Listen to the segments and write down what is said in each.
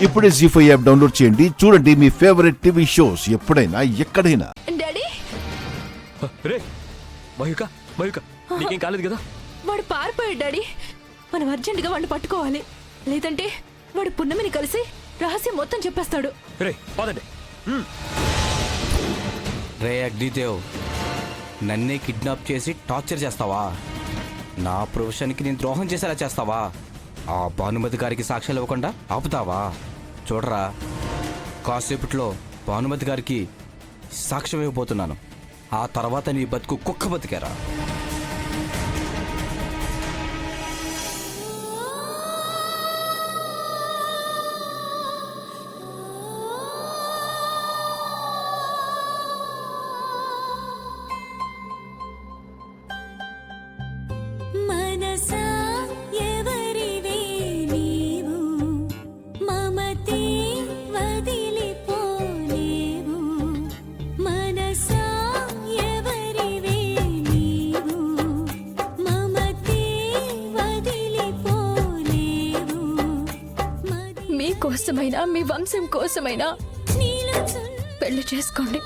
ఇప్పుడే జీ5 app download చేయండి. చూడండి మీ ఫేవరెట్ టీవీ షోస్ ఎప్పుడైనా ఎక్కడైనా. డాడీ రే మయూక మయూక నీకేం కాలేదు కదా? వాడు పారిపోయాడు డాడీ. మనం అర్జెంటుగా వాడిని పట్టుకోవాలి, లేదంటే వాడు పున్నమిని కలిసి రహస్యం మొత్తం చెప్పేస్తాడు. రే పదండి. రే అగ్నిదేవ్, నన్నే కిడ్నాప్ చేసి టార్చర్ చేస్తావా? నా ప్రొఫెషన్కి నేను ద్రోహం చేసేలా చేస్తావా? ఆ భానుమతి గారికి సాక్ష్యాలు ఇవ్వకుండా ఆపుతావా? చూడరా, కాసేపట్లో భానుమతి గారికి సాక్ష్యం ఇవ్వబోతున్నాను. ఆ తర్వాత నీ బతుకు కుక్క బతికారా? కోసమైనా మీ వంశం కోసమైనా పెళ్లి చేసుకోండి.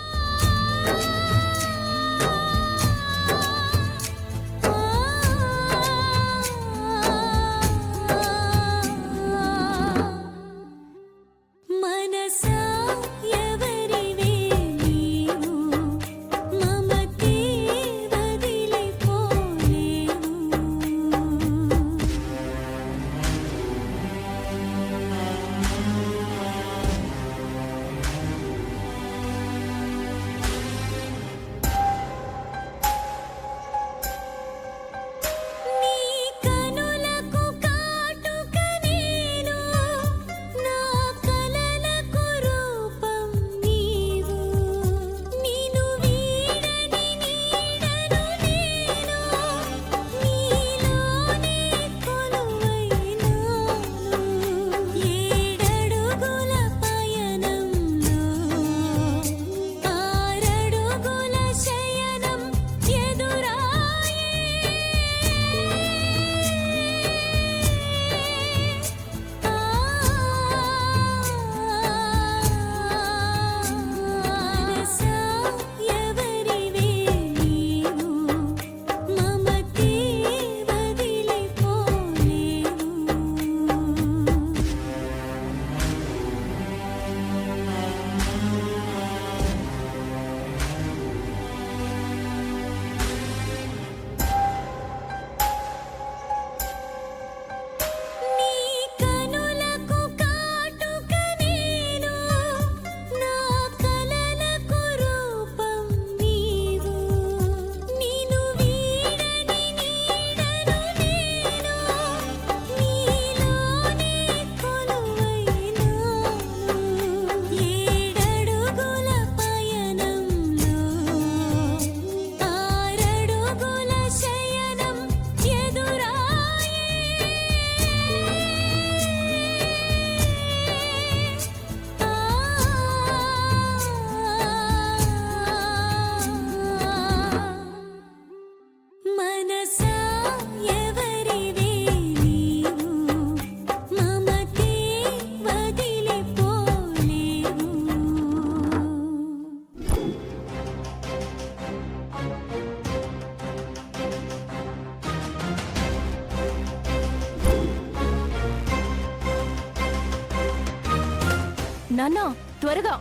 నాన్న త్వరగా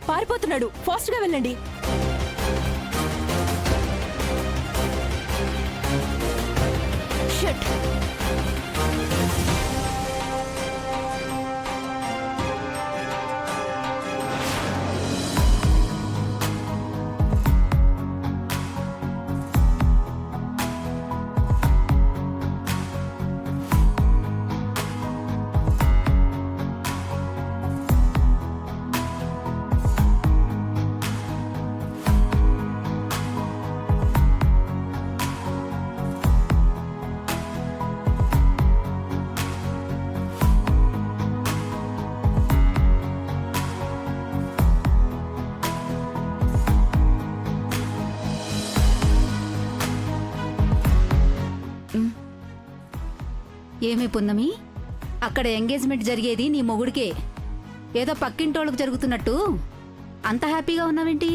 పారిపోతున్నాడు, ఫాస్ట్ గా వెళ్ళండి. షట్. ఏమే పున్నమి, అక్కడ ఎంగేజ్మెంట్ జరిగేది నీ మొగుడికే. ఏదో పక్కింటోళ్ళకు జరుగుతున్నట్టు అంత హ్యాపీగా ఉన్నావేంటి?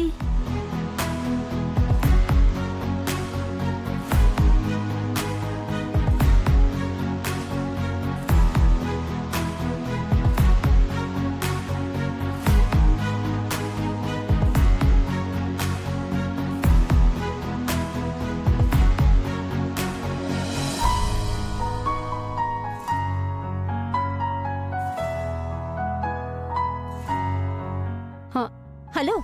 హలో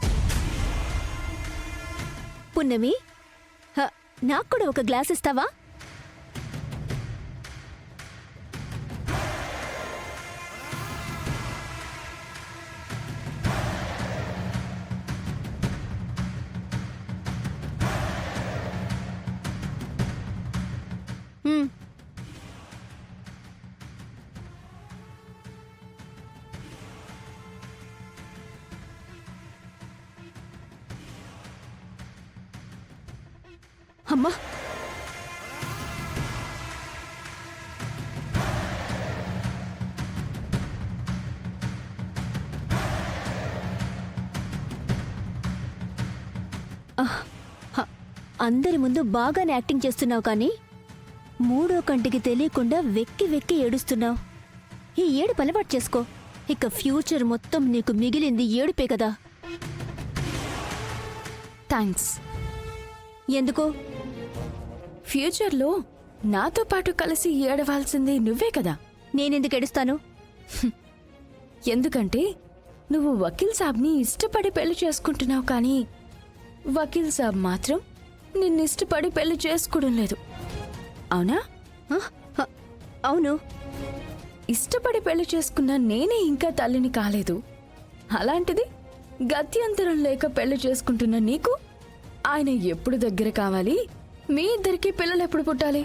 పున్నమి, నాకు కూడా ఒక గ్లాస్ ఇస్తావా? మ్మ్. అమ్మా, అందరి ముందు బాగానే యాక్టింగ్ చేస్తున్నావు కానీ మూడో కంటికి తెలియకుండా వెక్కి వెక్కి ఏడుస్తున్నావు. ఈ ఏడుపు అలవాటు చేసుకో. ఇక ఫ్యూచర్ మొత్తం నీకు మిగిలింది ఏడుపే కదా. థ్యాంక్స్. ఎందుకు? ఫ్యూచర్లో నాతో పాటు కలిసి ఏడవాల్సింది నువ్వే కదా. నేనెందుకు ఏడుస్తాను? ఎందుకంటే నువ్వు వకీల్ సాబ్ని ఇష్టపడి పెళ్లి చేసుకుంటున్నావు, కానీ వకీల్ సాబ్ మాత్రం నిన్ను ఇష్టపడి పెళ్లి చేసుకోవడం లేదు. అవునా? అవును. ఇష్టపడి పెళ్లి చేసుకున్న నేనే ఇంకా తల్లిని కాలేదు. అలాంటిది గత్యంతరం లేక పెళ్లి చేసుకుంటున్న నీకు ఆయన ఎప్పుడు దగ్గర కావాలి? మీ ఇద్దరికి పిల్లలు ఎప్పుడు పుట్టాలి?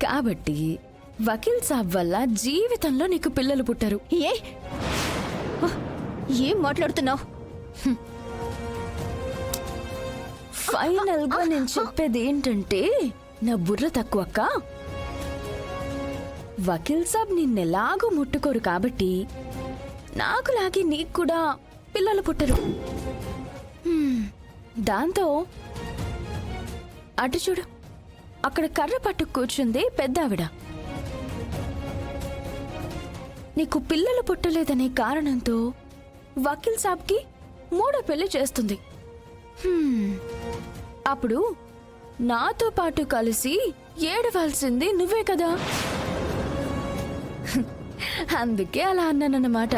కాబట్టి వకీల్ సాబ్ వల్ల జీవితంలో నీకు పిల్లలు పుట్టరు. ఏం మాట్లాడుతున్నావు? ఫైనల్ గా నేను చెప్పేది ఏంటంటే, నా బుర్ర తక్కువ అక్క. వకీల్ సాబ్ నిన్నెలాగూ ముట్టుకోరు కాబట్టి నాకులాగే నీకు కూడా పిల్లలు పుట్టరు. దాంతో అటు చూడు, అక్కడ కర్ర పట్టు కూర్చుంది పెద్దావిడ. నీకు పిల్లలు పుట్టలేదనే కారణంతో వకీల్ సాబ్కి మూడో పెళ్లి చేస్తుంది. అప్పుడు నాతో పాటు కలిసి ఏడవలసింది నువ్వే కదా. అందుకే అలా అన్నానన్నమాట.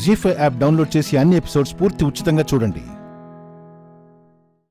జీ5 యాప్ డౌన్లోడ్ చేసి అన్ని ఎపిసోడ్స్ పూర్తి ఉచితంగా చూడండి.